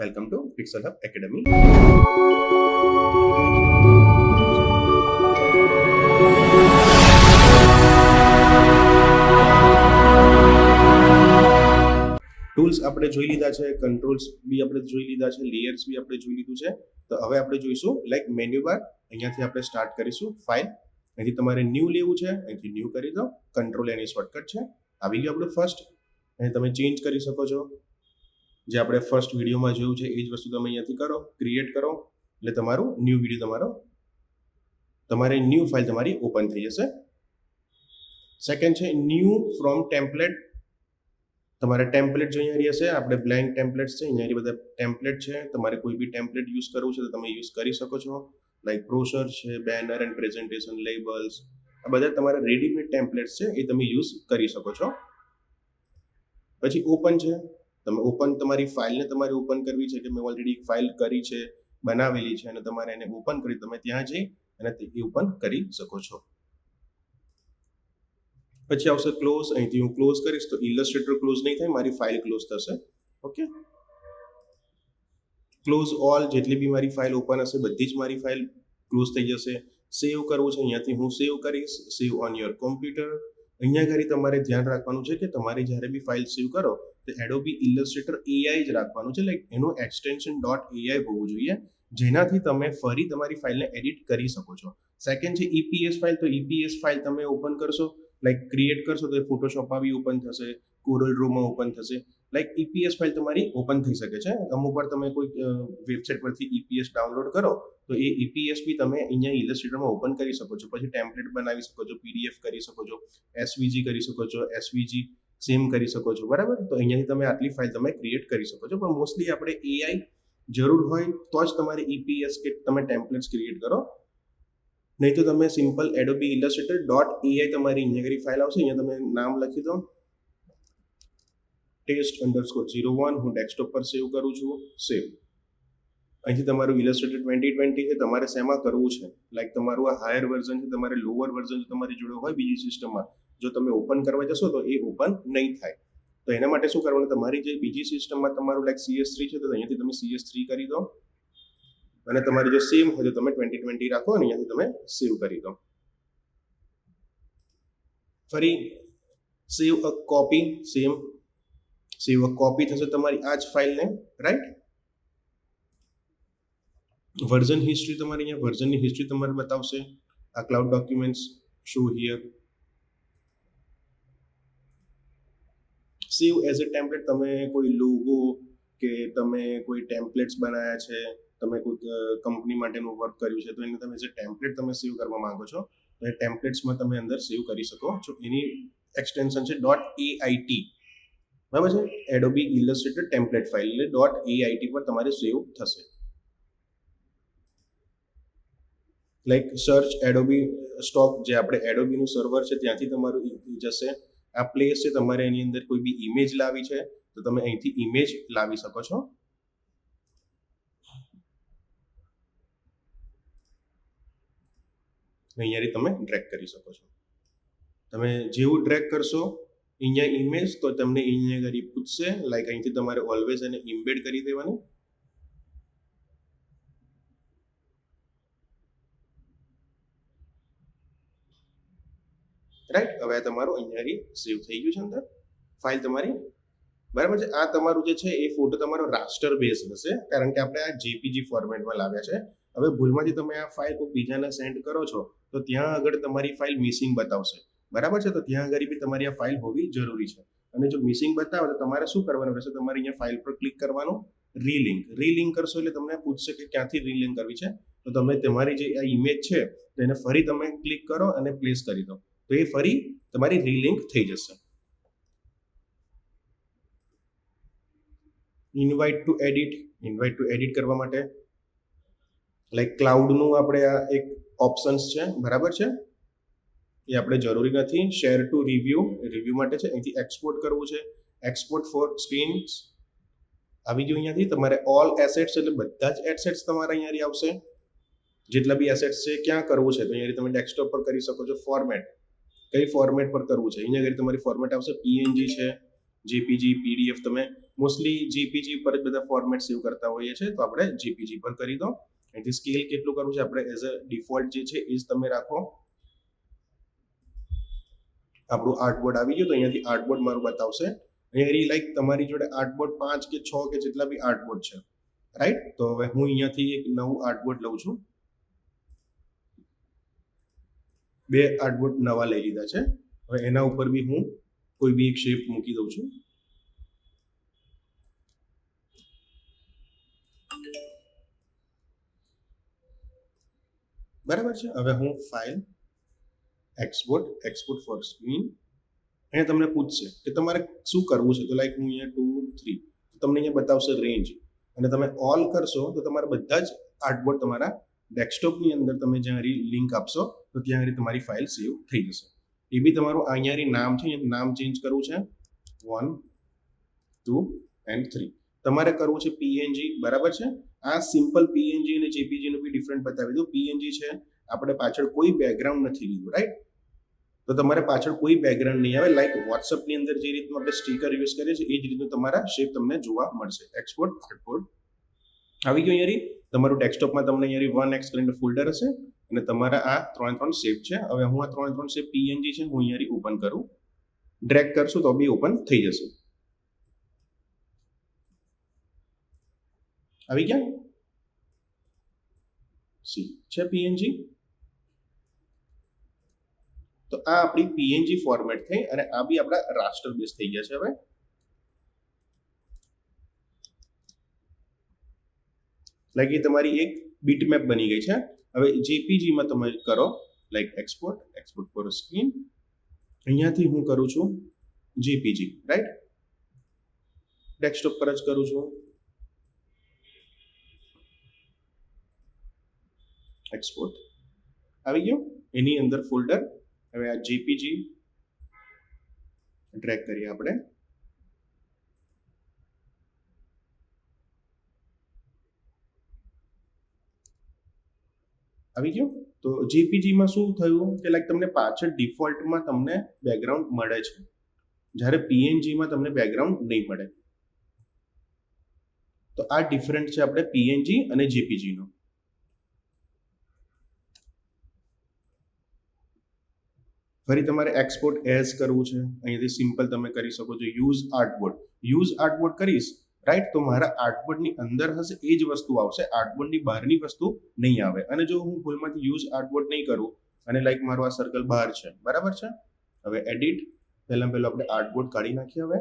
Welcome to Pixel Hub Academy. Tools આપણે જોઈ લીધા છે, કંટ્રોલ્સ બી આપણે જોઈ લીધા છે, લેયર્સ બી આપણે જોઈ લીધું છે. તો હવે આપણે જોઈશું લાઈક મેન્યુ બાર. અહીંયાથી આપણે સ્ટાર્ટ કરીશું ફાઇલ. અહીંથી તમારે ન્યૂ લેવું છે, અહીંથી ન્યૂ કરી દો. કંટ્રોલ એની શોર્ટકટ છે. આવી ગયું આપણું ફર્સ્ટ. અહીં તમે ચેન્જ કરી શકો છો. જે આપણે ફર્સ્ટ વિડીયોમાં જોયું છે એ જ વસ્તુ તમે અહીંયાથી કરો, ક્રિએટ કરો એટલે તમારું ન્યૂ વિડીયો તમારે ન્યૂ ફાઇલ તમારી ઓપન થઈ જશે. સેકન્ડ છે ન્યૂ ફ્રોમ ટેમ્પલેટ. તમારે ટેમ્પલેટ જો અહીંયા હશે, આપણે બ્લેન્ક ટેમ્પલેટ્સ છે, અહીંયા બધા ટેમ્પલેટ છે. તમારે કોઈ બી ટેમ્પલેટ યુઝ કરવું છે તો તમે યુઝ કરી શકો છો. લાઈક બ્રોશર છે, બેનર એન્ડ પ્રેઝન્ટેશન, લેબલ્સ, આ બધા તમારા રેડીમેડ ટેમ્પલેટ્સ છે, એ તમે યુઝ કરી શકો છો. પછી ઓપન છે. તમે ઓપન તમારી ફાઇલને તમારે ઓપન કરવી છે કે મેં ઓલરેડી ફાઇલ કરી છે, બનાવેલી છે અને તમારે એને ઓપન કરી, તમે ત્યાં જઈ અને તે ઓપન કરી શકો છો. પછી આવશે ક્લોઝ. અહીંથી હું ક્લોઝ કરીશ તો ઇલસ્ટ્રેટર ક્લોઝ નહીં થાય, મારી ફાઇલ ક્લોઝ થશે. Okay, close all. જેટલી બી મારી ફાઇલ ઓપન હશે બધી જ મારી ફાઇલ ક્લોઝ થઈ જશે. સેવ કરવું છે, અહીંયાથી હું સેવ કરીશ. સેવ ઓન યોર કોમ્પ્યુટર. અહીંયા ઘડી તમારે ધ્યાન રાખવાનું છે કે તમારે જ્યારે બી ફાઇલ સેવ કરો તો એડોબી ઇલસ્ટ્રેટર એઆઈ જ રાખવાનું છે. લાઈક એનું એક્સટેન્શન .ai હોવું જોઈએ, જેનાથી તમે ફરી તમારી ફાઇલને એડિટ કરી શકો છો. સેકન્ડ છે EPS ફાઇલ. તો EPS ફાઇલ તમે ઓપન કરશો, લાઈક ક્રિએટ કરશો તો ફોટોશોપમાં બી ઓપન થશે, કોરલ ડ્રોમાં ઓપન થશે. લાઈક EPS ફાઇલ તમારી ઓપન થઈ શકે છે. અમુક વાર તમે કોઈ વેબસાઇટ પરથી EPS ડાઉનલોડ કરો તો એ EPS બી તમે અહીંયા ઇલસ્ટ્રેટરમાં ઓપન કરી શકો છો. પછી ટેમ્પલેટ બનાવી શકો છો, PDF કરી શકો છો, SVG કરી શકો છો, SVG સેમ કરી શકો છો. બરાબર, તો અહીંયાથી તમે આટલી ફાઇલ તમે ક્રિએટ કરી શકો છો. પણ મોસ્ટલી આપણે AI જરૂર હોય તો જ તમારે EPS કે તમે ટેમ્પલેટ્સ ક્રિએટ કરો. નહીં તો તમે સિમ્પલ એડોબી ઇલસ્ટ્રેટર .ai તમારી અહીંયા ફાઇલ આવશે. અહીંયા તમે નામ લખી દો, test_01. હું ડેસ્કટોપ પર સેવ કરું છું. સેવ. અહીંથી તમારું ઇલસ્ટ્રેટર 2020 છે, તમારે શેમાં કરવું છે. લાઈક તમારું આ હાયર વર્ઝન છે, તમારે લોઅર વર્ઝન તમારી જોડે હોય બીજી સિસ્ટમમાં, જો તમે ઓપન કરવા જશો તો એ ઓપન નહીં થાય. તો એના માટે શું કરવાનું, તમારી જે બીજી સિસ્ટમમાં તમારું લાઈક CS3 છે તો અહીંયાથી તમે CS3 કરી દો. અને તમારી જો સેમ હોય તો તમે 2020 રાખો અને અહીંયાથી તમે સેવ કરી દો. ફરી સેવ અ કોપી. સેવ અ કોપી થશે તમારી આ જ ફાઇલને, રાઈટ. વર્ઝન હિસ્ટ્રી તમારી અહીંયા વર્ઝનની હિસ્ટ્રી તમારે બતાવશે. આ cloud documents show here. Save as a template. તમે કોઈ લોગો કે તમે કોઈ ટેમ્પલેટ્સ બનાવ્યા છે, તમે કોઈ કંપની માટેનું વર્ક કર્યું છે તો એને તમે જે ટેમ્પલેટ તમે સેવ કરવા માંગો છો તો એ ટેમ્પલેટ્સમાં તમે અંદર સેવ કરી શકો છો. એની એક્સટેન્શન છે .ait. બરાબર છે, એડોબી ઇલસ્ટ્રેટર ટેમ્પલેટ ફાઇલ એટલે .ait પર તમારે સેવ થશે. લાઈક સર્ચ એડોબી સ્ટોક, જે આપણે એડોબીનું સર્વર છે ત્યાંથી તમારું જશે. આ પ્લેસ છે, તમારે એની અંદર કોઈ બી ઇમેજ લાવી છે તો તમે અહીંથી ઇમેજ લાવી શકો છો. અહીંયાથી તમે ડ્રેગ કરી શકો છો. તમે જેવું ડ્રેગ કરશો અહીંયા ઇમેજ તો તમને અહીંયા આગળ પૂછશે. લાઈક અહીંથી તમારે ઓલવેઝ એને ઇમ્બેડ કરી દેવાનું. રાઈટ, હવે તમારું અહીંયાથી સેવ થઈ ગયું છે અંદર ફાઇલ તમારી. બરાબર છે. આ તમારું જે છે એ ફોટો તમારો રાસ્ટર બેઝ હશે, કારણ કે આપણે આ JPG ફોર્મેટમાં લાવ્યા છે. હવે ભૂલમાંથી તમે આ ફાઇલ કોઈ બીજાને સેન્ડ કરો છો તો ત્યાં આગળ તમારી ફાઇલ મિસિંગ બતાવશે. બરાબર છે, તો ત્યાં આગળ બી તમારી આ ફાઇલ હોવી જરૂરી છે. અને જો મિસિંગ બતાવે તો તમારે શું કરવાનું રહેશે, તમારે અહીંયા ફાઇલ પર ક્લિક કરવાનું, રીલિંક કરશો એટલે તમને પૂછશે કે ક્યાંથી રીલિંક કરવી છે. તો તમે તમારી જે આ ઇમેજ છે તો એને ફરી તમે ક્લિક કરો અને પ્લેસ કરી દો તો એ ફરી તમારી રીલિંક થઈ જશે. ઇન્વાઇટ ટુ એડિટ કરવા માટે લાઈક ક્લાઉડનું આપણે આ એક ઓપ્શન્સ છે, બરાબર છે, એ આપણે જરૂરી નથી. શેર ટુ રિવ્યુ માટે છે. અહીંથી એક્સપોર્ટ કરવું છે, એક્સપોર્ટ ફોર સ્ક્રીન્સ આવી ગયું. અહીંયાથી તમારે ઓલ એસેટ્સ એટલે બધા જ એસેટ્સ તમારે અહીંયાથી આવશે. જેટલા બી એસેટ્સ છે ક્યાં કરવું છે તો અહીંયાથી તમે ડેસ્કટોપ પર કરી શકો છો. ફોર્મેટ, કઈ ફોર્મેટ પર કરવું છે, અહીંયા આગળ તમારી ફોર્મેટ આવશે. PNG છે, JPG, PDF તમે મોસ્ટલી જેપીજી પર જ બધા ફોર્મેટ સેવ કરતા હોઈએ છીએ, તો આપણે જેપીજી પર કરી દો. અહીંથી સ્કેલ કેટલું કરવું છે આપણે એઝ અ ડિફોલ્ટ જે છે એ જ તમે રાખો. આપણું આર્ટબોર્ડ આવી ગયું, તો અહીંયાથી આર્ટબોર્ડ મારું બતાવશે. અહીંયા લાઈક તમારી જોડે આર્ટબોર્ડ 5 કે 6 કે જેટલા બી આર્ટબોર્ડ છે, રાઈટ. તો હવે હું અહીંયાથી એક નવું આર્ટબોર્ડ લઉં છું. 2 આર્ટબોર્ડ નવા લઈ લીધા છે. હવે એના ઉપર બી હું કોઈ બી એક શેપ મૂકી દઉં છું. બરાબર છે. હવે હું ફાઇલ, એક્સપોર્ટ ફોર સ્ક્રીન, અહીંયા તમને પૂછશે કે તમારે શું કરવું છે. તો લાઈક હું અહીંયા 2 3 તમને અહીંયા બતાવશે રેન્જ, અને તમે ઓલ કરશો તો તમારા બધા જ આર્ટબોર્ડ તમારા ડેસ્કટોપની અંદર તમે જ્યાં લિંક આપશો તો ત્યાં તમારી ફાઇલ સેવ થઈ જશે. એ બી તમારું અહીંયા નામ છે, નામ ચેન્જ કરવું છે 1 2 and 3. તમારે કરવું છે પીએનજી, બરાબર છે. આ સિમ્પલ પીએનજી અને જેપીજી નું બી ડિફરન્ટ બતાવી દઉં. પીએનજી છે આપણે પાછળ કોઈ બેકગ્રાઉન્ડ નથી લીધું, રાઈટ. તો તમારે પાછળ કોઈ બેકગ્રાઉન્ડ નહીં આવે. લાઈક વોટ્સઅપની અંદર જે રીતનું આપણે સ્ટીકર યુઝ કરીએ છીએ એ જ રીતનું તમારા શેપ તમને જોવા મળશે. એક્સપોર્ટ આર્ટબોર્ડ આવી ગયું. અહીંયા તમારું ડેસ્કટોપમાં તમને અહીંયા 1x કરીને ફોલ્ડર હશે, અને તમારા આ 3 શેપ છે. હવે હું આ 3 શેપ પીએનજી છે હું અહીંયા ઓપન કરું, ડ્રેગ કરશું તો બી ઓપન થઈ જશે. આવી ગયા. સી છે પીએનજી. તો આ આપણી પીએનજી ફોર્મેટ થઈ, અને આ બી આપણા રાસ્ટર બેઝ થઈ ગયા છે. હવે લાઈક એ તમારી એક બીટમેપ બની ગઈ છે. હવે જેપીજી માં તમે કરો લાઈક એક્સપોર્ટ ફોર સ્ક્રીન. અહીંયાથી હું કરું છું જેપીજી, રાઈટ. ડેસ્કટોપ પર જ કરું છું. એક્સપોર્ટ આવી ગયો. એની અંદર ફોલ્ડર. હવે આ જેપીજી ડ્રેગ કરીએ આપણે. આવી ગયો. તો જેપીજી માં શું થયું કે લાઈક તમને પાછળ ડિફોલ્ટમાં તમને બેકગ્રાઉન્ડ મળે છે, જ્યારે પીએનજી માં તમને બેકગ્રાઉન્ડ નહીં મળે. તો આ ડિફરન્ટ છે આપણે પીએનજી અને જેપીજી નો. ફરી તમારે એક્સપોર્ટ એઝ કરવું છે, અહીંયાથી સિમ્પલ તમે કરી શકો છો. યુઝ આર્ટબોર્ડ કરીશ, રાઈટ. તો મારા આર્ટબોર્ડની અંદર હશે એ જ વસ્તુ આવશે, આર્ટબોર્ડની બહારની વસ્તુ નહીં આવે. અને જો હું ભૂલમાંથી યુઝ આર્ટબોર્ડ નહીં કરું અને લાઈક મારું આ સર્કલ બહાર છે, બરાબર છે. હવે એડિટ, પહેલા આપણે આર્ટબોર્ડ કાઢી નાખીએ. હવે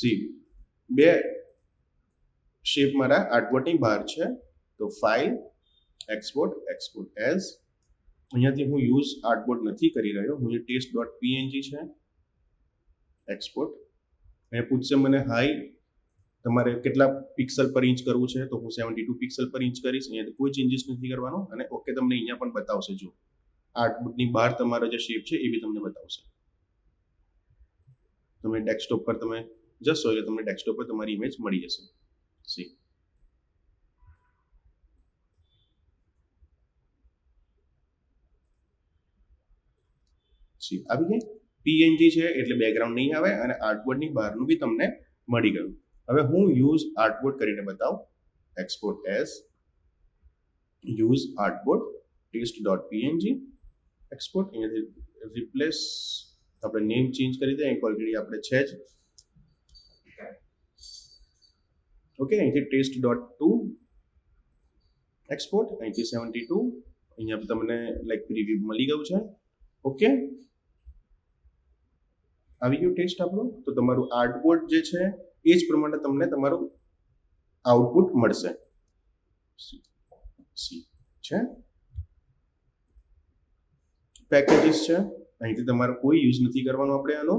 સી 2 શેપ મારા આર્ટબોર્ડની બહાર છે. તો ફાઇલ, એક્સપોર્ટ એઝ. અહીંયાથી હું યુઝ આર્ટબોર્ડ નથી કરી રહ્યો, હું test.png છે. એક્સપોર્ટ. અહીંયા પૂછશે મને હાઈ તમારે કેટલા પિક્સલ પર ઇંચ કરવું છે, તો હું 72 પિક્સલ પર ઇંચ કરીશ. અહીંયાથી કોઈ ચેન્જીસ નથી કરવાનો. અને ઓકે તમને અહીંયા પણ બતાવશે. જો આર્ટબોર્ડની બહાર તમારો જે શેપ છે એ બી તમને બતાવશે. તમે ડેસ્કટોપ પર તમે જશો એટલે તમને ડેસ્કટોપ પર તમારી ઇમેજ મળી જશે. સી આવી ગઈ. પીએનજી છે એટલે બેકગ્રાઉન્ડ નહીં આવે, અને આર્ટબોર્ડની બહારનું બી તમને મળી ગયું. હવે હું યુઝ આર્ટબોર્ડ કરીને બતાવું. Export as use artboard test.png. Export. અહીંયાથી રિપ્લેસ આપણે નેમ ચેન્જ કરી દઈએ, એક ઓલરેડી આપણે છે જ. ઓકે. અહીંથી test.2 એક્સપોર્ટ. અહીંથી 72. અહીંયા તમને લાઈક પ્રીવ્યુ મળી ગયું છે. ઓકે. આવી ગયું ટેસ્ટ આપણું. તો તમારું આર્ટબોર્ડ જે છે એ જ પ્રમાણે તમને તમારું આઉટપુટ મળશે. સી છે પેકેજીસ છે. અહીંથી તમારે કોઈ યુઝ નથી કરવાનો. આપણે આનો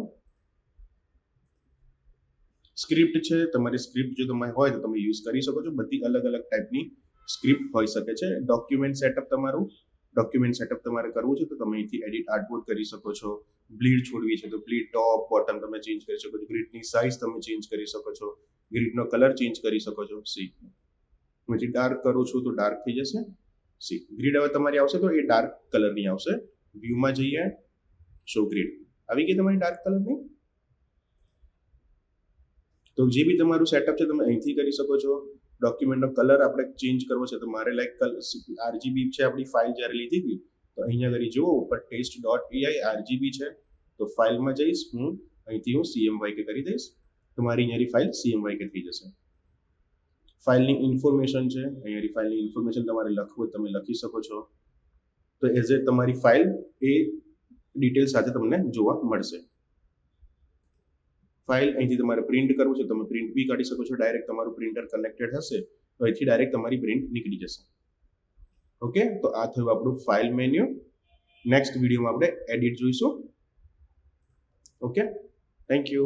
સ્ક્રિપ્ટ છે. તમારી સ્ક્રિપ્ટ જો તમારે હોય તો તમે યુઝ કરી શકો છો. બધી અલગ અલગ ટાઈપની સ્ક્રિપ્ટ હોઈ શકે છે. ડોક્યુમેન્ટ સેટઅપ તમારે કરવું છે તો તમે અહીંથી એડિટ આર્ટબોર્ડ કરી શકો છો. બ્લીડ છોડવી છે તો બ્લીડ ટોપ બોટમ તમે ચેન્જ કરી શકો છો. ગ્રીડની સાઇઝ તમે ચેન્જ કરી શકો છો. ગ્રીડનો કલર ચેન્જ કરી શકો છો. સી હું ડાર્ક કરું છું તો ડાર્ક થઈ જશે. સી ગ્રીડ હવે તમારી આવશે તો એ ડાર્ક કલરની આવશે. વ્યૂમાં જઈએ, શો ગ્રીડ આવી ગઈ તમારી ડાર્ક કલરની. તો જે બી તમારું સેટઅપ છે તમે અહીંથી કરી શકો છો. ડોક્યુમેન્ટનો કલર આપણે ચેન્જ કરવો છે તો મારે લાઈક આરજીબી છે આપણી ફાઇલ જ્યારે લીધી હતી તો અહીંયા કરી જુઓ ઉપર test.ai આરજીબી છે. તો ફાઇલમાં જઈશ હું, અહીંથી હું CMYK કરી દઈશ તો મારી અહીંયાની ફાઇલ CMYK થઈ જશે. ફાઇલની ઇન્ફોર્મેશન છે, અહીંયાની ફાઇલની ઇન્ફોર્મેશન તમારે લખવું તમે લખી શકો છો. તો એઝ એ તમારી ફાઇલ એ ડિટેલ સાથે તમને જોવા મળશે. ફાઇલ અહીંથી તમારે પ્રિન્ટ કરવું છે તમે પ્રિન્ટ બી કાઢી શકો છો. ડાયરેક્ટ તમારું પ્રિન્ટર કનેક્ટેડ હશે તો અહીંથી ડાયરેક્ટ તમારી પ્રિન્ટ નીકળી જશે. ઓકે, તો આ થયું આપણું ફાઇલ મેન્યુ. નેક્સ્ટ વિડીયોમાં આપણે એડિટ જોઈશું. Okay, thank you.